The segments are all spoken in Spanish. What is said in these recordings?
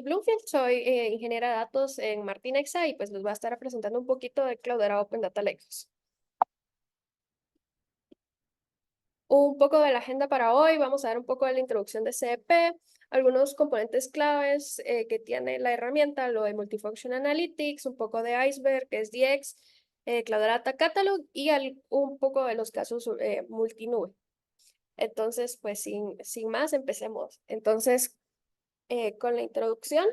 Rachel Bloomfield, soy ingeniera de datos en Martinexa y pues les voy a estar presentando un poquito de Cloudera Open Data Lakehouse. Un poco de la agenda para hoy, vamos a ver un poco de la introducción de CDP, algunos componentes claves que tiene la herramienta, lo de Multifunction Analytics, un poco de Iceberg, que es DX, Cloudera Data Catalog y un poco de los casos multinube. Entonces, pues sin más, empecemos. Entonces, con la introducción.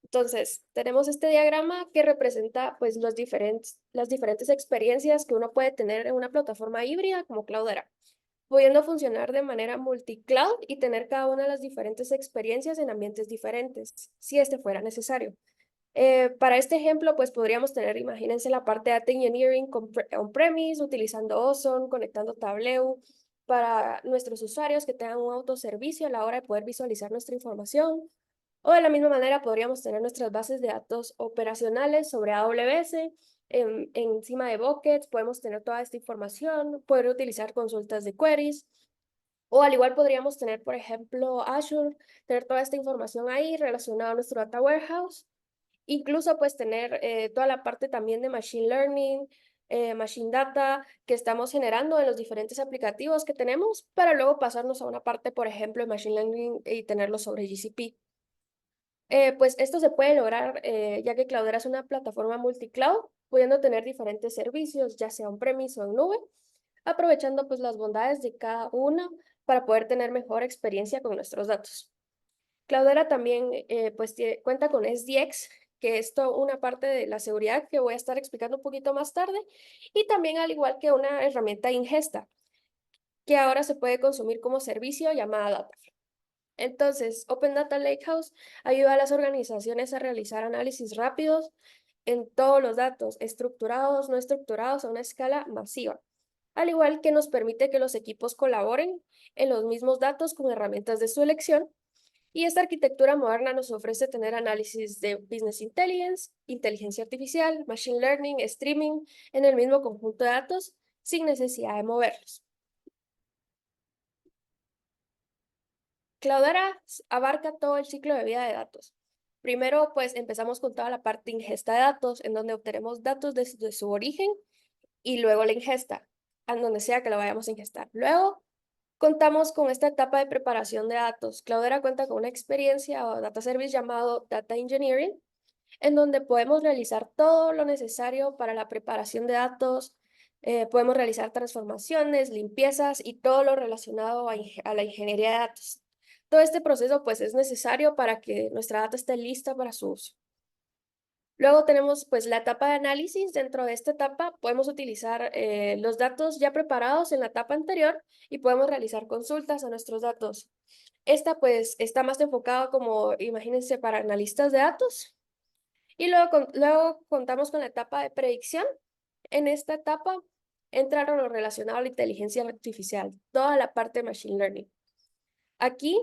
Entonces, tenemos este diagrama que representa pues las diferentes experiencias que uno puede tener en una plataforma híbrida como Cloudera, pudiendo funcionar de manera multi-cloud y tener cada una de las diferentes experiencias en ambientes diferentes, si este fuera necesario. Para este ejemplo, pues podríamos tener, imagínense la parte de Data Engineering on-premise, utilizando Ozone, conectando Tableau, para nuestros usuarios que tengan un autoservicio a la hora de poder visualizar nuestra información. O de la misma manera podríamos tener nuestras bases de datos operacionales sobre AWS, encima de buckets, podemos tener toda esta información, poder utilizar consultas de queries, o al igual podríamos tener, por ejemplo, Azure, tener toda esta información ahí relacionada a nuestro data warehouse, incluso pues tener toda la parte también de machine learning, machine data que estamos generando en los diferentes aplicativos que tenemos, para luego pasarnos a una parte, por ejemplo, de machine learning y tenerlo sobre GCP. Pues esto se puede lograr ya que Cloudera es una plataforma multicloud, pudiendo tener diferentes servicios, ya sea on-premise o en nube, aprovechando pues las bondades de cada una para poder tener mejor experiencia con nuestros datos. Cloudera también pues cuenta con SDX, que es una parte de la seguridad que voy a estar explicando un poquito más tarde, y también al igual que una herramienta de ingesta, que ahora se puede consumir como servicio llamada Dataflow. Entonces, Open Data Lakehouse ayuda a las organizaciones a realizar análisis rápidos en todos los datos, estructurados, no estructurados, a una escala masiva, al igual que nos permite que los equipos colaboren en los mismos datos con herramientas de su elección. Y esta arquitectura moderna nos ofrece tener análisis de Business Intelligence, inteligencia artificial, Machine Learning, streaming en el mismo conjunto de datos sin necesidad de moverlos. Cloudera abarca todo el ciclo de vida de datos. Primero, pues empezamos con toda la parte de ingesta de datos, en donde obtenemos datos desde su origen y luego la ingesta, en donde sea que lo vayamos a ingestar. Luego, contamos con esta etapa de preparación de datos. Cloudera cuenta con una experiencia o data service llamado Data Engineering, en donde podemos realizar todo lo necesario para la preparación de datos, podemos realizar transformaciones, limpiezas y todo lo relacionado a la ingeniería de datos. Todo este proceso pues es necesario para que nuestra data esté lista para su uso. Luego tenemos pues la etapa de análisis. Dentro de esta etapa podemos utilizar los datos ya preparados en la etapa anterior y podemos realizar consultas a nuestros datos. Esta pues está más enfocada como, imagínense, para analistas de datos. Y luego contamos con la etapa de predicción. En esta etapa entra lo relacionado a la inteligencia artificial, toda la parte de machine learning. Aquí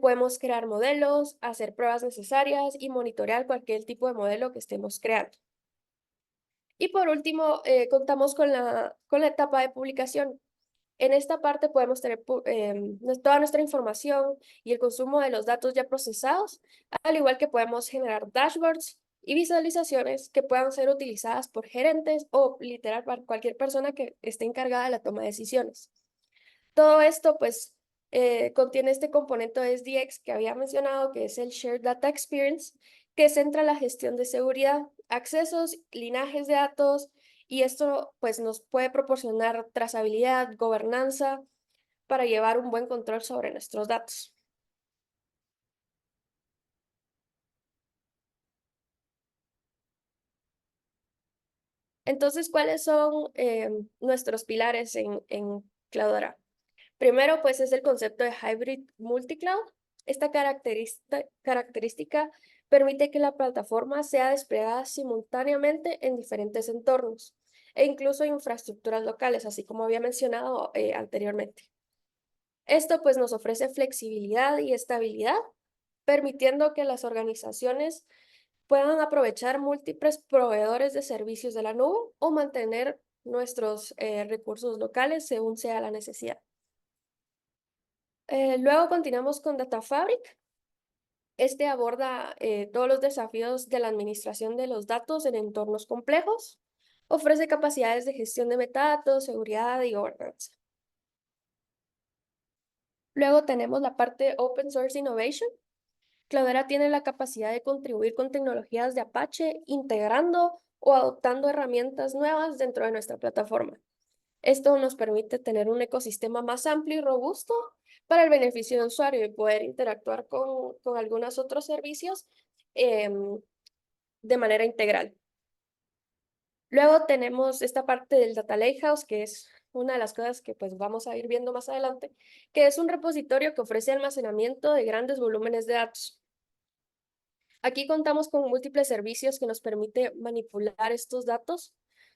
podemos crear modelos, hacer pruebas necesarias y monitorear cualquier tipo de modelo que estemos creando. Y por último, contamos con la etapa de publicación. En esta parte podemos tener toda nuestra información y el consumo de los datos ya procesados, al igual que podemos generar dashboards y visualizaciones que puedan ser utilizadas por gerentes o literal para cualquier persona que esté encargada de la toma de decisiones. Todo esto, pues, contiene este componente de SDX que había mencionado, que es el Shared Data Experience, que centra la gestión de seguridad, accesos, linajes de datos, y esto, pues, nos puede proporcionar trazabilidad, gobernanza, para llevar un buen control sobre nuestros datos. Entonces, ¿cuáles son nuestros pilares en Cloudera? Primero, pues es el concepto de hybrid multicloud. Esta característica permite que la plataforma sea desplegada simultáneamente en diferentes entornos e incluso infraestructuras locales, así como había mencionado anteriormente. Esto pues nos ofrece flexibilidad y estabilidad, permitiendo que las organizaciones puedan aprovechar múltiples proveedores de servicios de la nube o mantener nuestros recursos locales según sea la necesidad. Luego continuamos con Data Fabric. Este aborda todos los desafíos de la administración de los datos en entornos complejos. Ofrece capacidades de gestión de metadatos, seguridad y gobernanza. Luego tenemos la parte Open Source Innovation. Cloudera tiene la capacidad de contribuir con tecnologías de Apache, integrando o adoptando herramientas nuevas dentro de nuestra plataforma. Esto nos permite tener un ecosistema más amplio y robusto para el beneficio del usuario y poder interactuar con algunos otros servicios em, de manera integral. Luego tenemos esta parte del Data Lakehouse, que es una de las cosas que pues vamos a ir viendo más adelante, que es un repositorio que ofrece almacenamiento de grandes volúmenes de datos. Aquí contamos con múltiples servicios que nos permite manipular estos datos,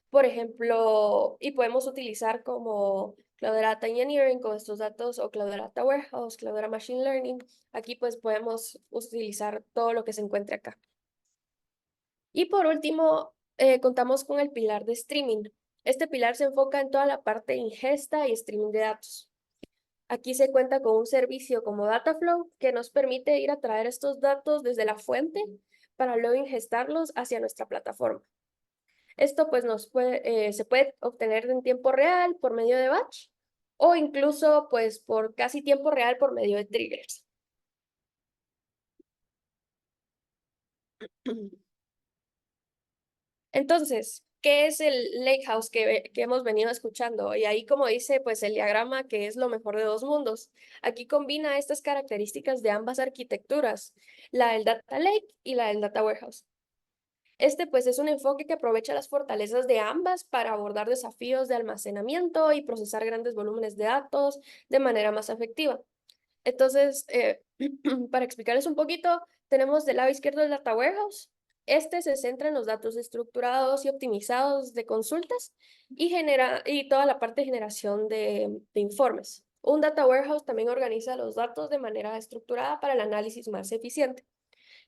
por ejemplo, y podemos utilizar como Cloudera Data Engineering con estos datos o Cloudera Data Warehouse, Cloudera Machine Learning. Aquí pues podemos utilizar todo lo que se encuentre acá. Y por último, contamos con el pilar de streaming. Este pilar se enfoca en toda la parte de ingesta y streaming de datos. Aquí se cuenta con un servicio como Dataflow que nos permite ir a traer estos datos desde la fuente para luego ingestarlos hacia nuestra plataforma. Esto pues se puede obtener en tiempo real por medio de batch o incluso pues por casi tiempo real por medio de triggers. Entonces, ¿qué es el Lakehouse que hemos venido escuchando? Y ahí, como dice, pues el diagrama que es lo mejor de dos mundos. Aquí combina estas características de ambas arquitecturas, la del Data Lake y la del Data Warehouse. Este, pues, es un enfoque que aprovecha las fortalezas de ambas para abordar desafíos de almacenamiento y procesar grandes volúmenes de datos de manera más efectiva. Entonces, para explicarles un poquito, tenemos del lado izquierdo el Data Warehouse. Este se centra en los datos estructurados y optimizados de consultas y toda la parte de generación de informes. Un Data Warehouse también organiza los datos de manera estructurada para el análisis más eficiente.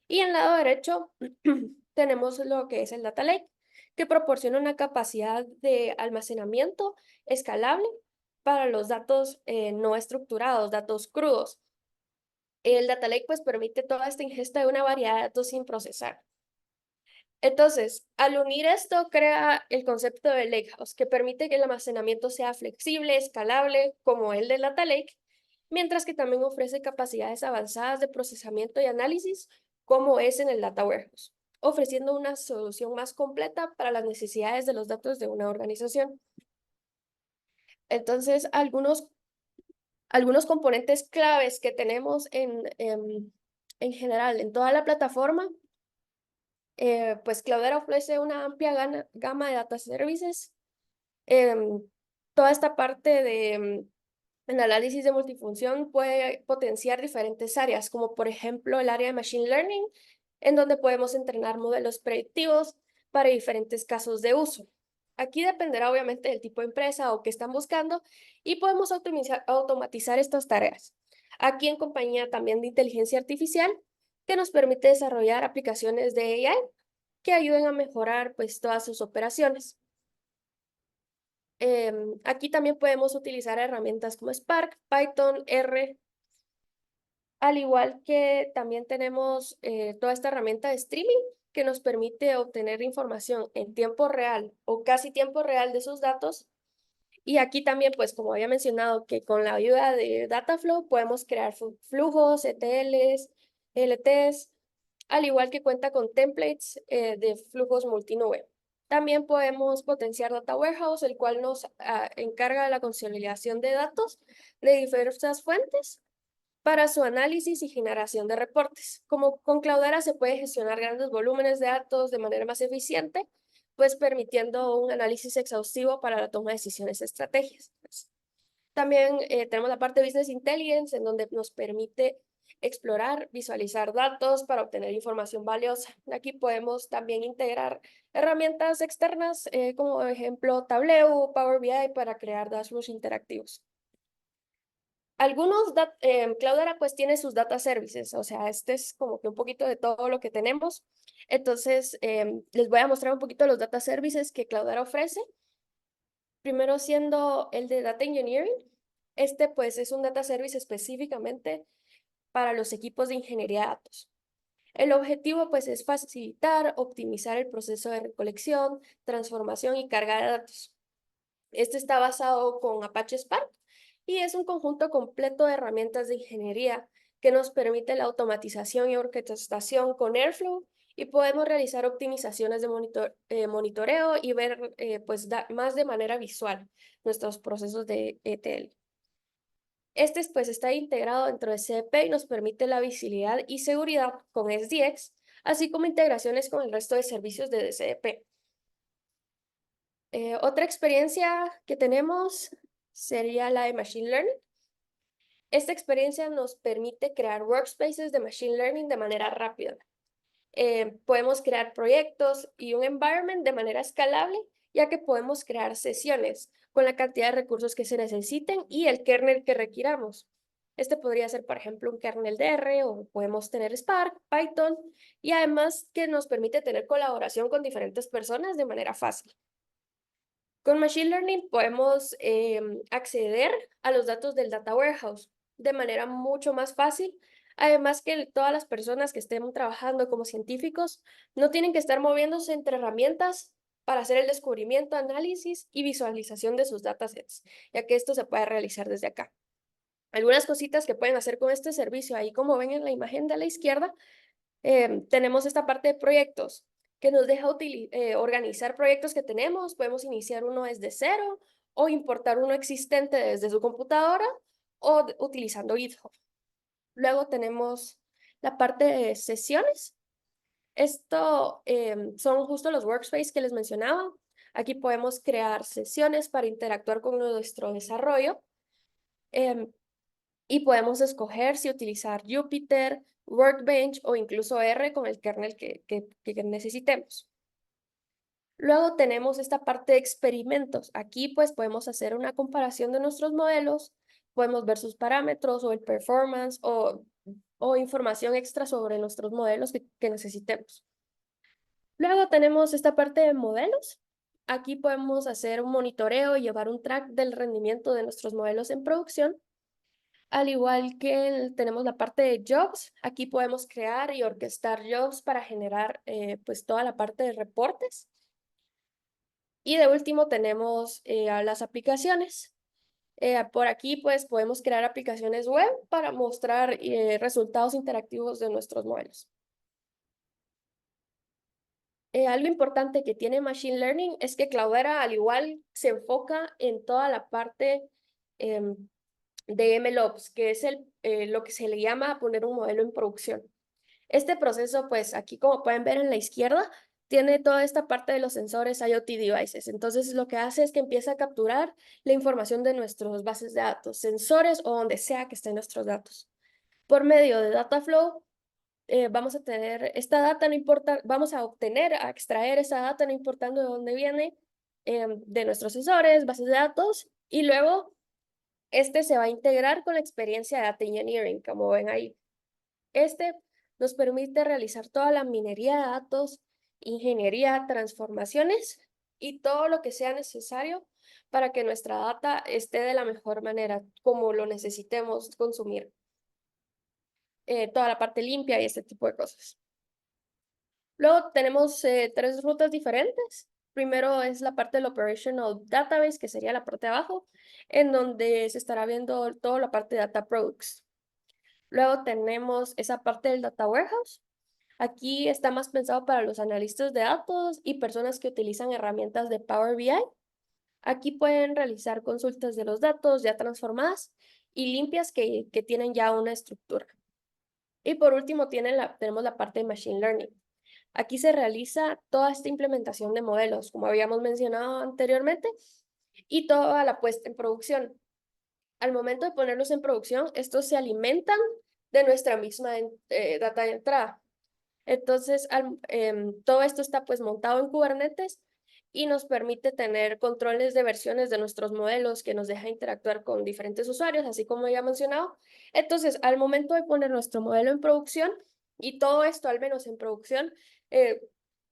Y en el lado derecho tenemos lo que es el Data Lake, que proporciona una capacidad de almacenamiento escalable para los datos no estructurados, datos crudos. El Data Lake pues permite toda esta ingesta de una variedad de datos sin procesar. Entonces, al unir esto, crea el concepto de Lakehouse, que permite que el almacenamiento sea flexible, escalable, como el del Data Lake, mientras que también ofrece capacidades avanzadas de procesamiento y análisis, como es en el Data Warehouse, ofreciendo una solución más completa para las necesidades de los datos de una organización. Entonces, algunos componentes claves que tenemos en general en toda la plataforma, pues Cloudera ofrece una amplia gama de data services. em, Toda esta parte de el análisis de multifunción puede potenciar diferentes áreas, como por ejemplo el área de Machine Learning, en donde podemos entrenar modelos predictivos para diferentes casos de uso. Aquí dependerá obviamente del tipo de empresa o qué están buscando y podemos automatizar estas tareas. Aquí en compañía también de inteligencia artificial, que nos permite desarrollar aplicaciones de AI que ayuden a mejorar pues todas sus operaciones. Aquí también podemos utilizar herramientas como Spark, Python, R, al igual que también tenemos toda esta herramienta de streaming que nos permite obtener información en tiempo real o casi tiempo real de sus datos. Y aquí también, pues como había mencionado, que con la ayuda de Dataflow podemos crear flujos, ETLs, LTs, al igual que cuenta con templates de flujos multinube. También podemos potenciar Data Warehouse, el cual nos encarga de la consolidación de datos de diversas fuentes para su análisis y generación de reportes. Como con Cloudera se puede gestionar grandes volúmenes de datos de manera más eficiente, pues permitiendo un análisis exhaustivo para la toma de decisiones estratégicas. También tenemos la parte de Business Intelligence, en donde nos permite explorar, visualizar datos para obtener información valiosa. Aquí podemos también integrar herramientas externas, como por ejemplo Tableau, Power BI, para crear dashboards interactivos. Cloudera pues tiene sus data services, o sea, este es como que un poquito de todo lo que tenemos. Entonces, les voy a mostrar un poquito los data services que Cloudera ofrece. Primero siendo el de Data Engineering. Este pues es un data service específicamente para los equipos de ingeniería de datos. El objetivo pues es facilitar, optimizar el proceso de recolección, transformación y carga de datos. Este está basado con Apache Spark y es un conjunto completo de herramientas de ingeniería que nos permite la automatización y orquestación con Airflow y podemos realizar optimizaciones de monitoreo y ver pues más de manera visual nuestros procesos de ETL. Este pues está integrado dentro de CDP y nos permite la visibilidad y seguridad con SDX, así como integraciones con el resto de servicios de CDP. Otra experiencia que tenemos sería la de Machine Learning. Esta experiencia nos permite crear workspaces de Machine Learning de manera rápida. Podemos crear proyectos y un environment de manera escalable, ya que podemos crear sesiones con la cantidad de recursos que se necesiten y el kernel que requiramos. Este podría ser, por ejemplo, un kernel de R o podemos tener Spark, Python, y además que nos permite tener colaboración con diferentes personas de manera fácil. Con Machine Learning podemos acceder a los datos del Data Warehouse de manera mucho más fácil. Además que todas las personas que estén trabajando como científicos no tienen que estar moviéndose entre herramientas para hacer el descubrimiento, análisis y visualización de sus datasets, ya que esto se puede realizar desde acá. Algunas cositas que pueden hacer con este servicio, ahí como ven en la imagen de la izquierda, tenemos esta parte de proyectos que nos deja organizar proyectos que tenemos. Podemos iniciar uno desde cero o importar uno existente desde su computadora o utilizando GitHub. Luego tenemos la parte de sesiones. Esto son justo los workspaces que les mencionaba. Aquí podemos crear sesiones para interactuar con nuestro desarrollo. em, y podemos escoger si utilizar Jupyter, Workbench o incluso R con el kernel que necesitemos. Luego tenemos esta parte de experimentos. Aquí pues podemos hacer una comparación de nuestros modelos, podemos ver sus parámetros o el performance o información extra sobre nuestros modelos que necesitemos. Luego tenemos esta parte de modelos. Aquí podemos hacer un monitoreo y llevar un track del rendimiento de nuestros modelos en producción. Al igual que tenemos la parte de jobs, aquí podemos crear y orquestar jobs para generar pues toda la parte de reportes. Y de último tenemos a las aplicaciones. Por aquí pues podemos crear aplicaciones web para mostrar resultados interactivos de nuestros modelos. Algo importante que tiene Machine Learning es que Cloudera al igual se enfoca en toda la parte em, de MLOps, que es lo que se le llama poner un modelo en producción. Este proceso, pues aquí como pueden ver en la izquierda, tiene toda esta parte de los sensores IoT devices. Entonces lo que hace es que empieza a capturar la información de nuestras bases de datos, sensores o donde sea que estén nuestros datos. Por medio de Dataflow, vamos a tener esta data, no importa, vamos a obtener, a extraer esa data, no importando de dónde viene, de nuestros sensores, bases de datos, y luego este se va a integrar con la experiencia de Data Engineering, como ven ahí. Este nos permite realizar toda la minería de datos, ingeniería, transformaciones y todo lo que sea necesario para que nuestra data esté de la mejor manera, como lo necesitemos consumir. Toda la parte limpia y este tipo de cosas. Luego tenemos tres rutas diferentes. Primero es la parte del Operational Database, que sería la parte de abajo, en donde se estará viendo toda la parte de Data Products. Luego tenemos esa parte del Data Warehouse. Aquí está más pensado para los analistas de datos y personas que utilizan herramientas de Power BI. Aquí pueden realizar consultas de los datos ya transformadas y limpias que tienen ya una estructura. Y por último tenemos la parte de Machine Learning. Aquí se realiza toda esta implementación de modelos, como habíamos mencionado anteriormente, y toda la puesta en producción. Al momento de ponerlos en producción, estos se alimentan de nuestra misma data de entrada. Entonces, todo esto está pues montado en Kubernetes y nos permite tener controles de versiones de nuestros modelos que nos deja interactuar con diferentes usuarios, así como ya mencionado. Entonces, al momento de poner nuestro modelo en producción, y todo esto al menos en producción, eh,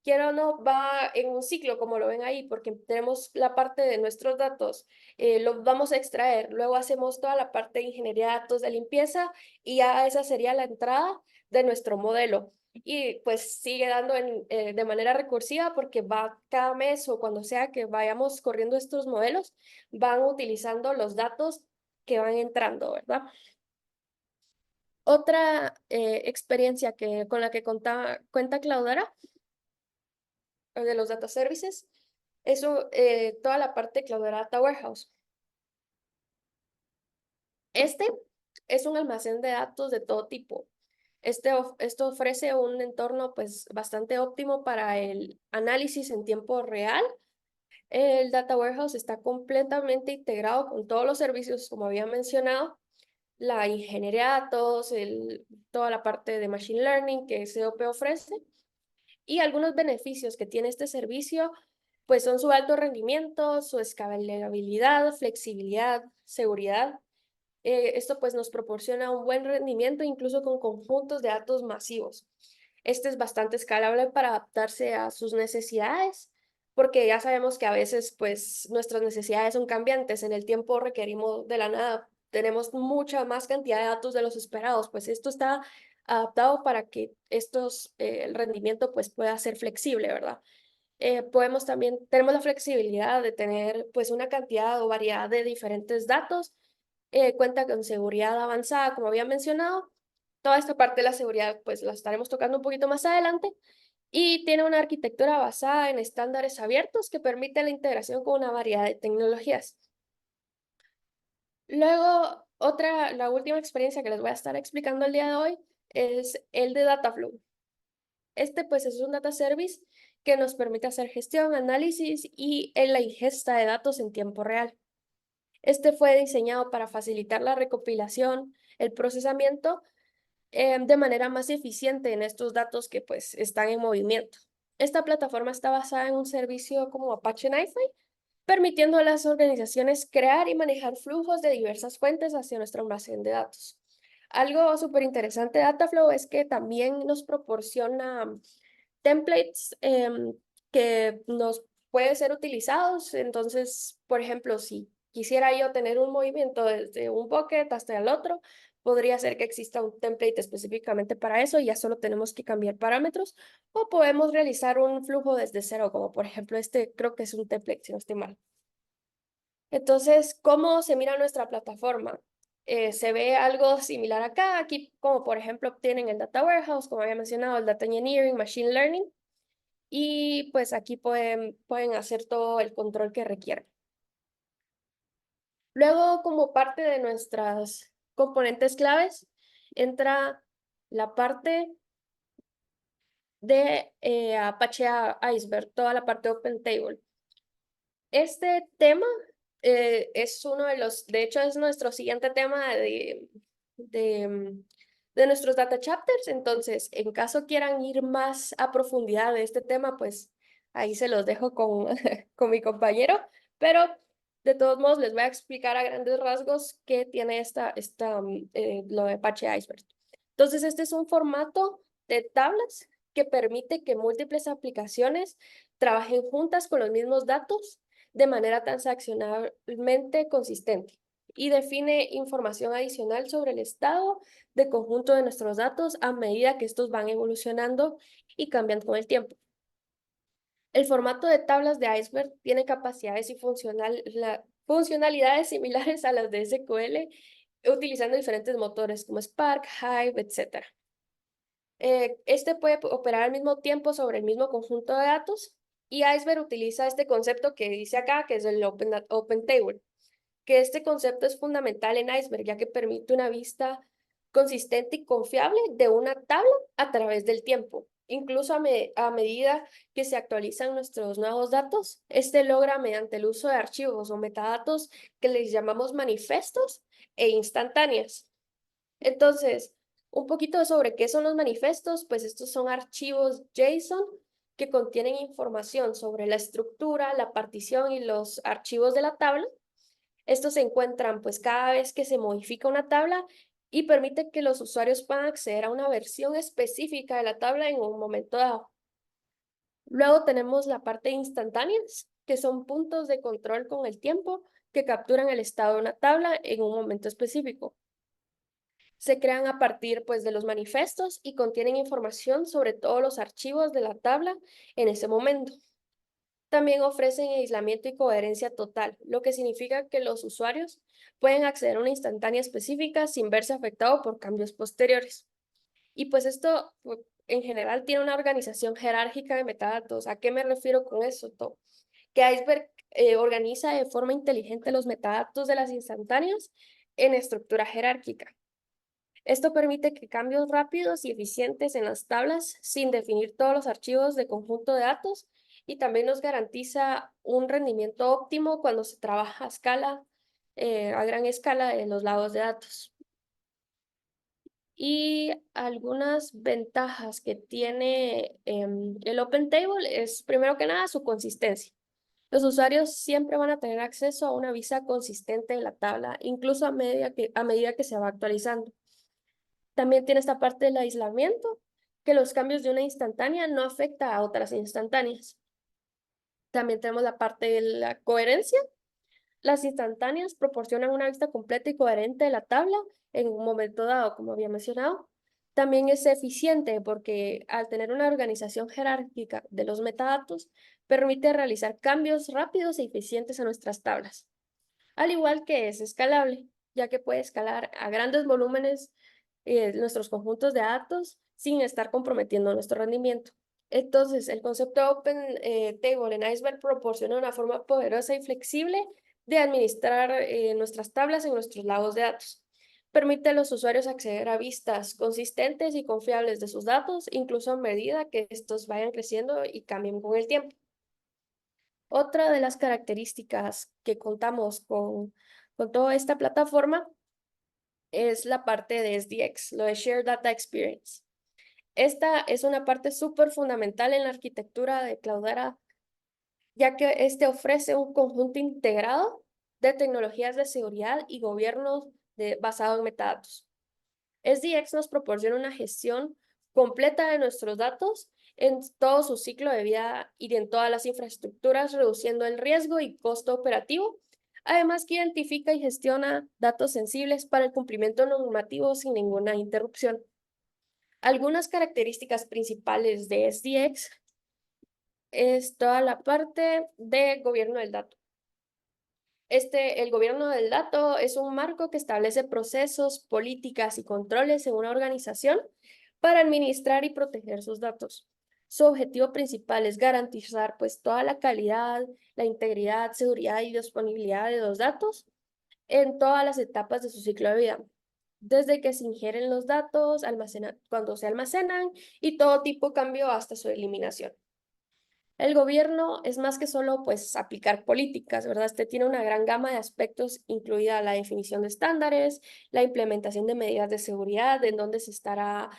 quiera o no, va en un ciclo, como lo ven ahí, porque tenemos la parte de nuestros datos, los vamos a extraer, luego hacemos toda la parte de ingeniería de datos de limpieza y ya esa sería la entrada de nuestro modelo. Y pues sigue dando de manera recursiva porque va cada mes o cuando sea que vayamos corriendo estos modelos, van utilizando los datos que van entrando, ¿verdad? Otra experiencia con la que cuenta Cloudera, de los data services, eso, toda la parte de Cloudera Data Warehouse. Este es un almacén de datos de todo tipo. Esto ofrece un entorno pues bastante óptimo para el análisis en tiempo real. El Data Warehouse está completamente integrado con todos los servicios, como había mencionado, la ingeniería de datos, toda la parte de Machine Learning que COP ofrece. Y algunos beneficios que tiene este servicio, pues son su alto rendimiento, su escalabilidad, flexibilidad, seguridad. Esto pues nos proporciona un buen rendimiento incluso con conjuntos de datos masivos. Este es bastante escalable para adaptarse a sus necesidades, porque ya sabemos que a veces pues nuestras necesidades son cambiantes. En el tiempo requerimos de la nada, tenemos mucha más cantidad de datos de los esperados, pues esto está adaptado para que el rendimiento pues pueda ser flexible, ¿verdad? Tenemos la flexibilidad de tener pues una cantidad o variedad de diferentes datos. Cuenta con seguridad avanzada, como había mencionado. Toda esta parte de la seguridad pues la estaremos tocando un poquito más adelante. Y tiene una arquitectura basada en estándares abiertos que permite la integración con una variedad de tecnologías. Luego, la última experiencia que les voy a estar explicando el día de hoy es el de Dataflow. Este pues es un data service que nos permite hacer gestión, análisis y en la ingesta de datos en tiempo real. Este fue diseñado para facilitar la recopilación, el procesamiento de manera más eficiente en estos datos que pues están en movimiento. Esta plataforma está basada en un servicio como Apache NiFi, permitiendo a las organizaciones crear y manejar flujos de diversas fuentes hacia nuestro almacén de datos. Algo súper interesante de Dataflow es que también nos proporciona templates que nos pueden ser utilizados. Entonces, por ejemplo, si quisiera yo tener un movimiento desde un bucket hasta el otro, podría ser que exista un template específicamente para eso y ya solo tenemos que cambiar parámetros, o podemos realizar un flujo desde cero, como por ejemplo este creo que es un template, si no estoy mal. Entonces, ¿cómo se mira nuestra plataforma? Se ve algo similar acá, aquí como por ejemplo obtienen el Data Warehouse, como había mencionado, el Data Engineering, Machine Learning, y pues aquí pueden hacer todo el control que requieran. Luego, como parte de nuestras componentes claves, entra la parte de Apache Iceberg, toda la parte Open Table. Este tema es uno de hecho es nuestro siguiente tema de nuestros data chapters. Entonces, en caso quieran ir más a profundidad de este tema, pues ahí se los dejo con, con mi compañero, pero de todos modos les voy a explicar a grandes rasgos qué tiene lo de Apache Iceberg. Entonces, este es un formato de tablas que permite que múltiples aplicaciones trabajen juntas con los mismos datos de manera transaccionalmente consistente y define información adicional sobre el estado de conjunto de nuestros datos a medida que estos van evolucionando y cambian con el tiempo. El formato de tablas de Iceberg tiene capacidades y funcionalidades similares a las de SQL, utilizando diferentes motores como Spark, Hive, etc. Este puede operar al mismo tiempo sobre el mismo conjunto de datos, y Iceberg utiliza este concepto que dice acá, que es el Open Table, que este concepto es fundamental en Iceberg, ya que permite una vista consistente y confiable de una tabla a través del tiempo. Incluso a medida que se actualizan nuestros nuevos datos, este logra mediante el uso de archivos o metadatos que les llamamos manifestos e instantáneas. Entonces, un poquito sobre qué son los manifestos, pues estos son archivos JSON que contienen información sobre la estructura, la partición y los archivos de la tabla. Estos se encuentran pues cada vez que se modifica una tabla y permite que los usuarios puedan acceder a una versión específica de la tabla en un momento dado. Luego tenemos la parte de instantáneas, que son puntos de control con el tiempo que capturan el estado de una tabla en un momento específico. Se crean a partir, pues, de los manifestos y contienen información sobre todos los archivos de la tabla en ese momento. También ofrecen aislamiento y coherencia total, lo que significa que los usuarios pueden acceder a una instantánea específica sin verse afectado por cambios posteriores. Y pues esto en general tiene una organización jerárquica de metadatos. ¿A qué me refiero con eso? Que Iceberg organiza de forma inteligente los metadatos de las instantáneas en estructura jerárquica. Esto permite que cambios rápidos y eficientes en las tablas sin definir todos los archivos de conjunto de datos, y también nos garantiza un rendimiento óptimo cuando se trabaja a escala, a gran escala en los lados de datos. Y algunas ventajas que tiene el Open Table es, primero que nada, su consistencia. Los usuarios siempre van a tener acceso a una vista consistente en la tabla, incluso a medida que se va actualizando. También tiene esta parte del aislamiento, que los cambios de una instantánea no afecta a otras instantáneas. También tenemos la parte de la coherencia. Las instantáneas proporcionan una vista completa y coherente de la tabla en un momento dado, como había mencionado. También es eficiente porque al tener una organización jerárquica de los metadatos, permite realizar cambios rápidos y eficientes a nuestras tablas. Al igual que es escalable, ya que puede escalar a grandes volúmenes nuestros conjuntos de datos sin estar comprometiendo nuestro rendimiento. Entonces, el concepto de Open Table en Iceberg proporciona una forma poderosa y flexible de administrar nuestras tablas en nuestros lagos de datos. Permite a los usuarios acceder a vistas consistentes y confiables de sus datos, incluso a medida que estos vayan creciendo y cambien con el tiempo. Otra de las características que contamos con toda esta plataforma es la parte de SDX, lo de Shared Data Experience. Esta es una parte súper fundamental en la arquitectura de Cloudera, ya que este ofrece un conjunto integrado de tecnologías de seguridad y gobierno basado en metadatos. SDX nos proporciona una gestión completa de nuestros datos en todo su ciclo de vida y en todas las infraestructuras, reduciendo el riesgo y costo operativo. Además, que identifica y gestiona datos sensibles para el cumplimiento normativo sin ninguna interrupción. Algunas características principales de SDX es toda la parte de gobierno del dato. El gobierno del dato es un marco que establece procesos, políticas y controles en una organización para administrar y proteger sus datos. Su objetivo principal es garantizar, pues, toda la calidad, la integridad, seguridad y disponibilidad de los datos en todas las etapas de su ciclo de vida, desde que se ingieren los datos, cuando se almacenan y todo tipo de cambio hasta su eliminación. El gobierno es más que solo, pues, aplicar políticas, ¿verdad? Este tiene una gran gama de aspectos, incluida la definición de estándares, la implementación de medidas de seguridad, en donde se estará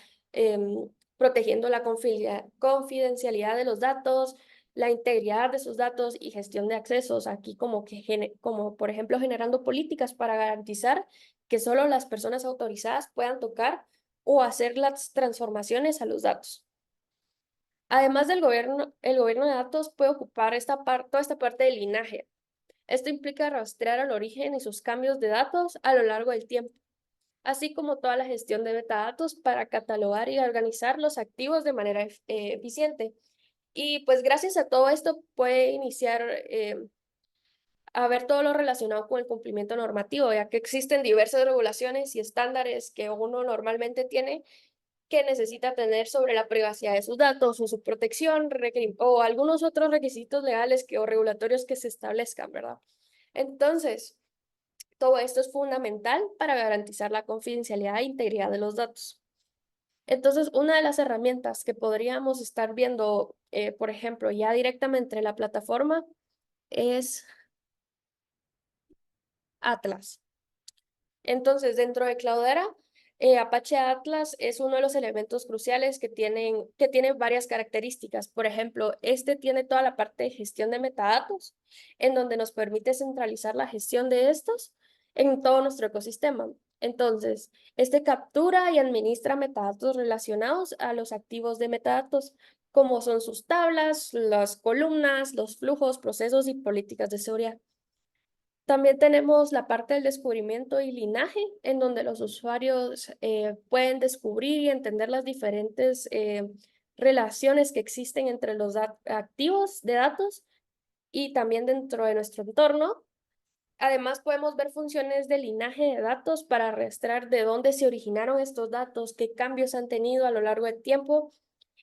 protegiendo la confidencialidad de los datos, la integridad de sus datos y gestión de accesos. Aquí como por ejemplo, generando políticas para garantizar que solo las personas autorizadas puedan tocar o hacer las transformaciones a los datos. Además del gobierno, el gobierno de datos puede ocupar toda esta parte del linaje. Esto implica rastrear el origen y sus cambios de datos a lo largo del tiempo, así como toda la gestión de metadatos para catalogar y organizar los activos de manera eficiente. Y pues gracias a todo esto puede iniciar a ver todo lo relacionado con el cumplimiento normativo, ya que existen diversas regulaciones y estándares que uno normalmente tiene que necesita tener sobre la privacidad de sus datos o su protección o algunos otros requisitos legales o regulatorios que se establezcan, ¿verdad? Entonces, todo esto es fundamental para garantizar la confidencialidad e integridad de los datos. Entonces, una de las herramientas que podríamos estar viendo, por ejemplo, ya directamente en la plataforma es Atlas. Entonces, dentro de Cloudera, Apache Atlas es uno de los elementos cruciales que tiene varias características. Por ejemplo, este tiene toda la parte de gestión de metadatos, en donde nos permite centralizar la gestión de estos en todo nuestro ecosistema. Entonces, este captura y administra metadatos relacionados a los activos de metadatos, como son sus tablas, las columnas, los flujos, procesos y políticas de seguridad. También tenemos la parte del descubrimiento y linaje, en donde los usuarios pueden descubrir y entender las diferentes relaciones que existen entre los activos de datos y también dentro de nuestro entorno. Además, podemos ver funciones de linaje de datos para rastrear de dónde se originaron estos datos, qué cambios han tenido a lo largo del tiempo,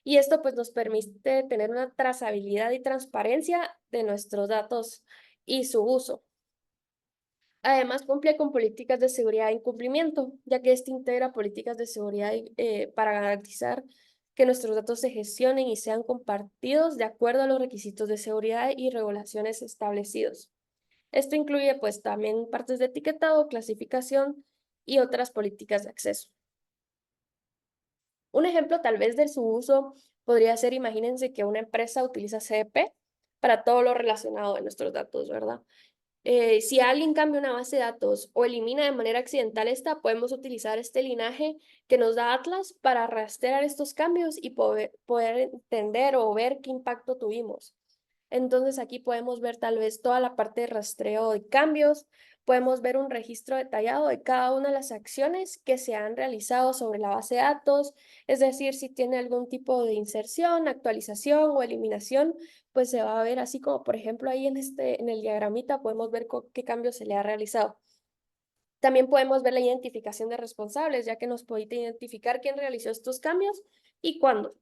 y esto pues nos permite tener una trazabilidad y transparencia de nuestros datos y su uso. Además, cumple con políticas de seguridad en cumplimiento, ya que este integra políticas de seguridad para garantizar que nuestros datos se gestionen y sean compartidos de acuerdo a los requisitos de seguridad y regulaciones establecidos. Esto incluye pues también partes de etiquetado, clasificación y otras políticas de acceso. Un ejemplo tal vez de su uso podría ser, imagínense que una empresa utiliza CDP para todo lo relacionado de nuestros datos, ¿verdad? Si alguien cambia una base de datos o elimina de manera accidental esta, podemos utilizar este linaje que nos da Atlas para rastrear estos cambios y poder entender o ver qué impacto tuvimos. Entonces aquí podemos ver tal vez toda la parte de rastreo de cambios, podemos ver un registro detallado de cada una de las acciones que se han realizado sobre la base de datos, es decir, si tiene algún tipo de inserción, actualización o eliminación, pues se va a ver así como por ejemplo ahí en el diagramita podemos ver qué cambio se le ha realizado. También podemos ver la identificación de responsables, ya que nos permite identificar quién realizó estos cambios y cuándo.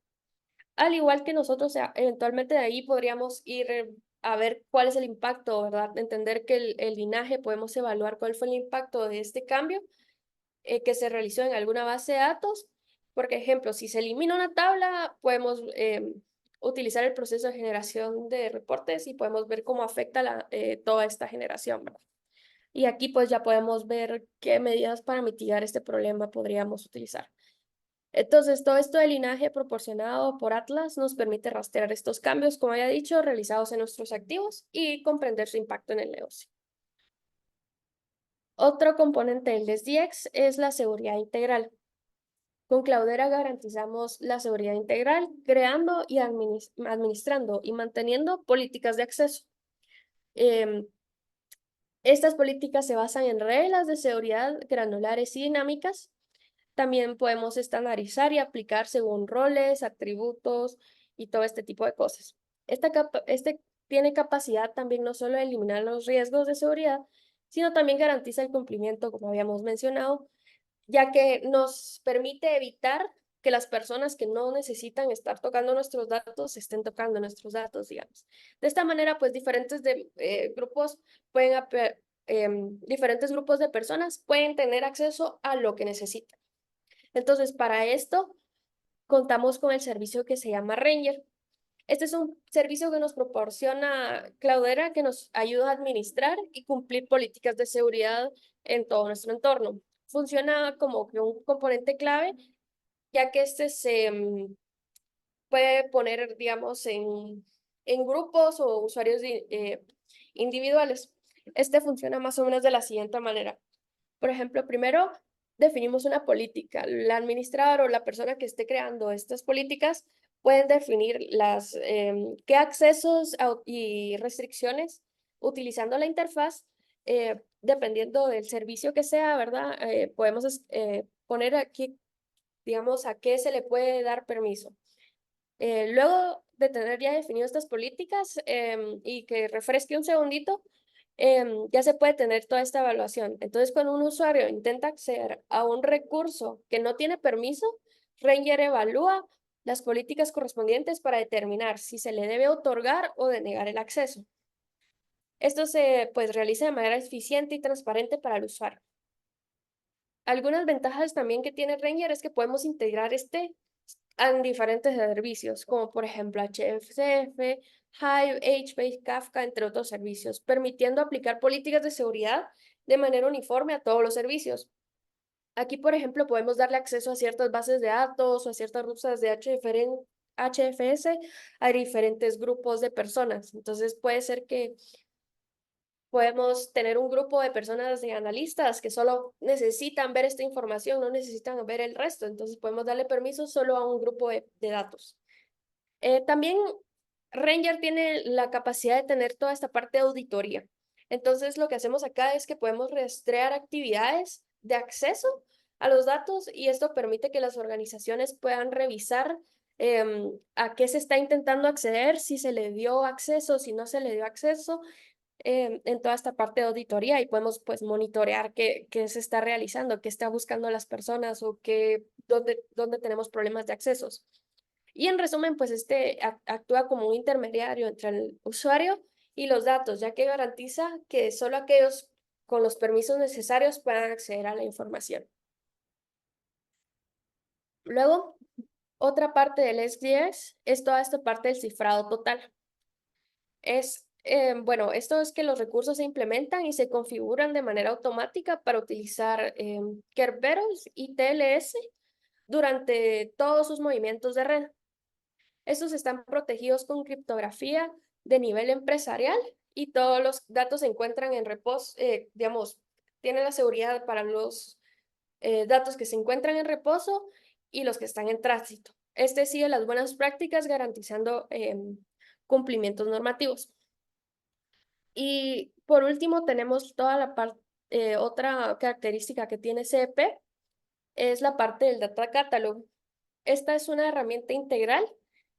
Al igual que nosotros, eventualmente de ahí podríamos ir a ver cuál es el impacto, ¿verdad? Entender que el linaje, podemos evaluar cuál fue el impacto de este cambio que se realizó en alguna base de datos. Por ejemplo, si se elimina una tabla, podemos utilizar el proceso de generación de reportes y podemos ver cómo afecta toda esta generación, ¿verdad? Y aquí pues ya podemos ver qué medidas para mitigar este problema podríamos utilizar. Entonces, todo esto de linaje proporcionado por Atlas nos permite rastrear estos cambios, como había dicho, realizados en nuestros activos y comprender su impacto en el negocio. Otro componente del SDX es la seguridad integral. Con Cloudera garantizamos la seguridad integral, creando y administrando y manteniendo políticas de acceso. Em, Estas políticas se basan en reglas de seguridad granulares y dinámicas. También podemos estandarizar y aplicar según roles, atributos y todo este tipo de cosas. Este tiene capacidad también no solo de eliminar los riesgos de seguridad, sino también garantiza el cumplimiento, como habíamos mencionado, ya que nos permite evitar que las personas que no necesitan estar tocando nuestros datos estén tocando nuestros datos, digamos. De esta manera, pues grupos pueden, diferentes grupos de personas pueden tener acceso a lo que necesitan. Entonces, para esto, contamos con el servicio que se llama Ranger. Este es un servicio que nos proporciona Cloudera, que nos ayuda a administrar y cumplir políticas de seguridad en todo nuestro entorno. Funciona como que un componente clave, ya que este se puede poner, digamos, en grupos o usuarios individuales. Este funciona más o menos de la siguiente manera. Por ejemplo, primero definimos una política. El administrador o la persona que esté creando estas políticas pueden definir qué accesos y restricciones utilizando la interfaz, dependiendo del servicio que sea, ¿verdad? Podemos poner aquí, digamos, a qué se le puede dar permiso. Luego de tener ya definido estas políticas y que refresque un segundito, ya se puede tener toda esta evaluación. Entonces, cuando un usuario intenta acceder a un recurso que no tiene permiso, Ranger evalúa las políticas correspondientes para determinar si se le debe otorgar o denegar el acceso. Esto se pues, realiza de manera eficiente y transparente para el usuario. Algunas ventajas también que tiene Ranger es que podemos integrar en diferentes servicios, como por ejemplo HFCF, Hive, HBase, Kafka, entre otros servicios, permitiendo aplicar políticas de seguridad de manera uniforme a todos los servicios. Aquí, por ejemplo, podemos darle acceso a ciertas bases de datos o a ciertas rutas de HFS a diferentes grupos de personas. Entonces, puede ser que podemos tener un grupo de personas de analistas que solo necesitan ver esta información, no necesitan ver el resto. Entonces podemos darle permiso solo a un grupo de datos. También Ranger tiene la capacidad de tener toda esta parte de auditoría. Entonces, lo que hacemos acá es que podemos rastrear actividades de acceso a los datos y esto permite que las organizaciones puedan revisar a qué se está intentando acceder, si se le dio acceso, si no se le dio acceso, en toda esta parte de auditoría y podemos pues monitorear qué se está realizando, qué está buscando las personas o dónde tenemos problemas de accesos. Y en resumen, pues actúa como un intermediario entre el usuario y los datos, ya que garantiza que solo aquellos con los permisos necesarios puedan acceder a la información. Luego, otra parte del SDX es toda esta parte del cifrado total. Bueno, esto es que los recursos se implementan y se configuran de manera automática para utilizar Kerberos y TLS durante todos sus movimientos de red. Estos están protegidos con criptografía de nivel empresarial y todos los datos se encuentran en reposo, digamos, tiene la seguridad para los datos que se encuentran en reposo y los que están en tránsito. Este sigue las buenas prácticas garantizando cumplimientos normativos. Y por último tenemos toda la parte, otra característica que tiene CEP es la parte del Data Catalog. Esta es una herramienta integral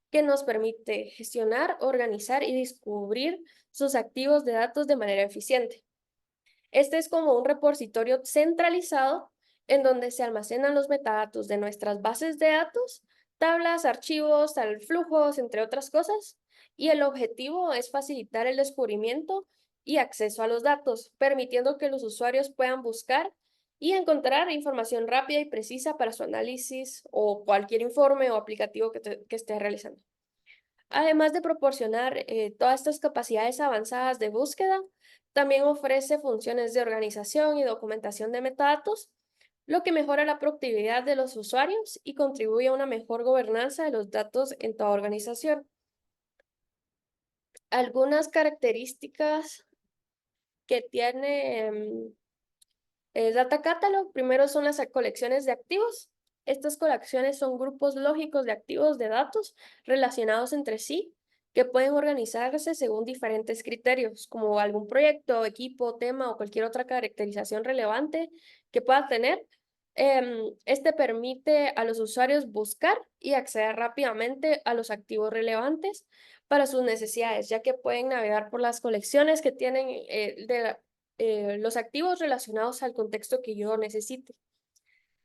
que nos permite gestionar, organizar y descubrir sus activos de datos de manera eficiente. Este es como un repositorio centralizado en donde se almacenan los metadatos de nuestras bases de datos, tablas, archivos, flujos, entre otras cosas, y el objetivo es facilitar el descubrimiento y acceso a los datos, permitiendo que los usuarios puedan buscar y encontrar información rápida y precisa para su análisis o cualquier informe o aplicativo que esté realizando. Además de proporcionar todas estas capacidades avanzadas de búsqueda, también ofrece funciones de organización y documentación de metadatos, lo que mejora la productividad de los usuarios y contribuye a una mejor gobernanza de los datos en toda organización. Algunas características que tiene el Data Catalog, primero son las colecciones de activos. Estas colecciones son grupos lógicos de activos de datos relacionados entre sí que pueden organizarse según diferentes criterios, como algún proyecto, equipo, tema o cualquier otra caracterización relevante que pueda tener. Este permite a los usuarios buscar y acceder rápidamente a los activos relevantes para sus necesidades, ya que pueden navegar por las colecciones que tienen los activos relacionados al contexto que yo necesite.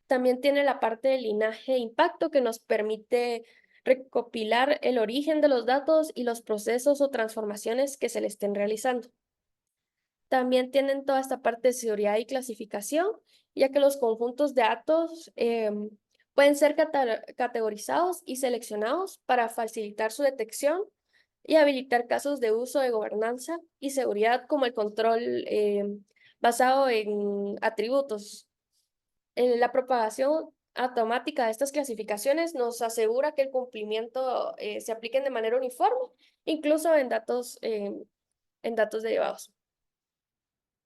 También tiene la parte de linaje e impacto que nos permite recopilar el origen de los datos y los procesos o transformaciones que se le estén realizando. También tienen toda esta parte de seguridad y clasificación, ya que los conjuntos de datos pueden ser categorizados y seleccionados para facilitar su detección y habilitar casos de uso de gobernanza y seguridad como el control basado en atributos. La propagación automática de estas clasificaciones nos asegura que el cumplimiento se aplique de manera uniforme, incluso en datos derivados.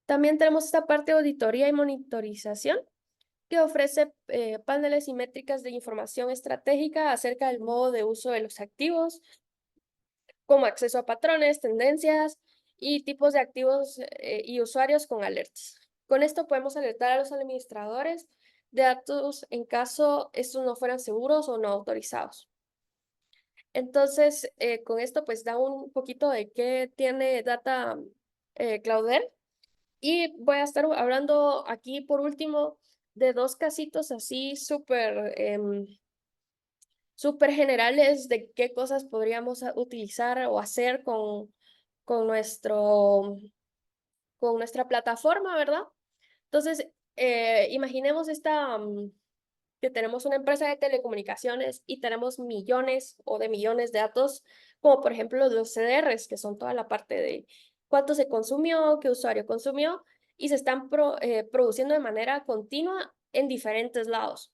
También tenemos esta parte de auditoría y monitorización que ofrece paneles y métricas de información estratégica acerca del modo de uso de los activos, como acceso a patrones, tendencias y tipos de activos y usuarios con alertas. Con esto podemos alertar a los administradores de datos en caso estos no fueran seguros o no autorizados. Entonces, con esto pues da un poquito de qué tiene Data Cloudera. Y voy a estar hablando aquí por último de dos casitos así súper generales de qué cosas podríamos utilizar o hacer con, nuestro, con nuestra plataforma, ¿verdad? Entonces, imaginemos que tenemos una empresa de telecomunicaciones y tenemos millones o de millones de datos, como por ejemplo los CDRs, que son toda la parte de cuánto se consumió, qué usuario consumió, y se están produciendo de manera continua en diferentes lados.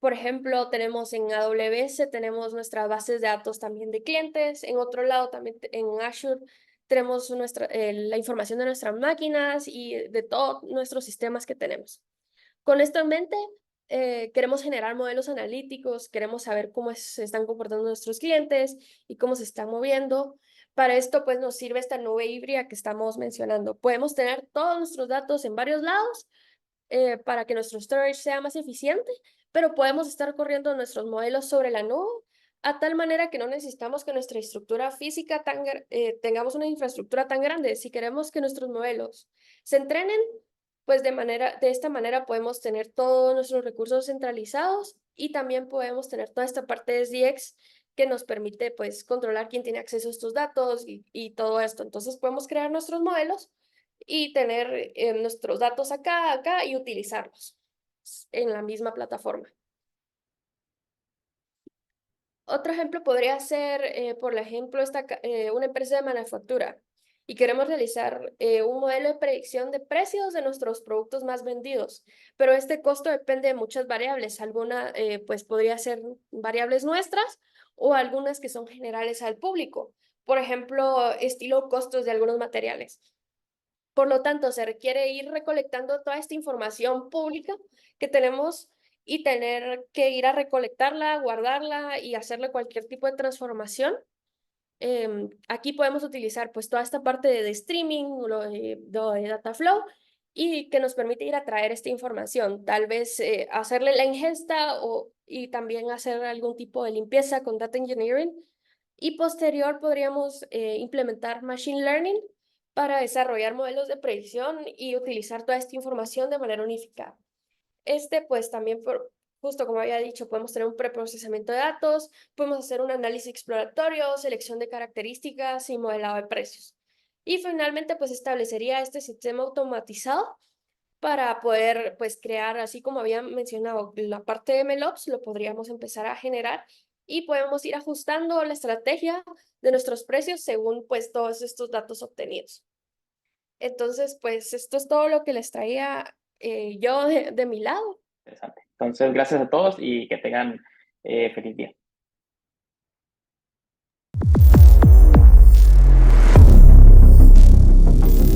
Por ejemplo, tenemos en AWS, tenemos nuestras bases de datos también de clientes, en otro lado también en Azure tenemos la información de nuestras máquinas y de todos nuestros sistemas que tenemos. Con esto en mente, queremos generar modelos analíticos, queremos saber cómo se están comportando nuestros clientes y cómo se están moviendo. Para esto, pues nos sirve esta nube híbrida que estamos mencionando. Podemos tener todos nuestros datos en varios lados para que nuestro storage sea más eficiente, pero podemos estar corriendo nuestros modelos sobre la nube a tal manera que no necesitamos que nuestra estructura física tengamos una infraestructura tan grande. Si queremos que nuestros modelos se entrenen, pues de esta manera podemos tener todos nuestros recursos centralizados y también podemos tener toda esta parte de SDX que nos permite pues controlar quién tiene acceso a estos datos y todo esto. Entonces podemos crear nuestros modelos y tener nuestros datos acá y utilizarlos en la misma plataforma. Otro ejemplo podría ser, por ejemplo, una empresa de manufactura y queremos realizar un modelo de predicción de precios de nuestros productos más vendidos, pero este costo depende de muchas variables. Alguna, pues podría ser variables nuestras o algunas que son generales al público. Por ejemplo, estilo costos de algunos materiales. Por lo tanto, se requiere ir recolectando toda esta información pública que tenemos y tener que ir a recolectarla, guardarla y hacerle cualquier tipo de transformación. Aquí podemos utilizar pues toda esta parte de streaming, lo de Dataflow, y que nos permite ir a traer esta información. Tal vez hacerle la ingesta y también hacer algún tipo de limpieza con Data Engineering. Y posterior podríamos implementar Machine Learning para desarrollar modelos de predicción y utilizar toda esta información de manera unificada. Pues también, justo como había dicho, podemos tener un preprocesamiento de datos, podemos hacer un análisis exploratorio, selección de características y modelado de precios. Y finalmente, pues establecería este sistema automatizado para poder, pues, crear, así como había mencionado, la parte de MLOps, lo podríamos empezar a generar y podemos ir ajustando la estrategia de nuestros precios según, pues, todos estos datos obtenidos. Entonces, pues, esto es todo lo que les traía yo de mi lado. Interesante. Entonces, gracias a todos y que tengan feliz día.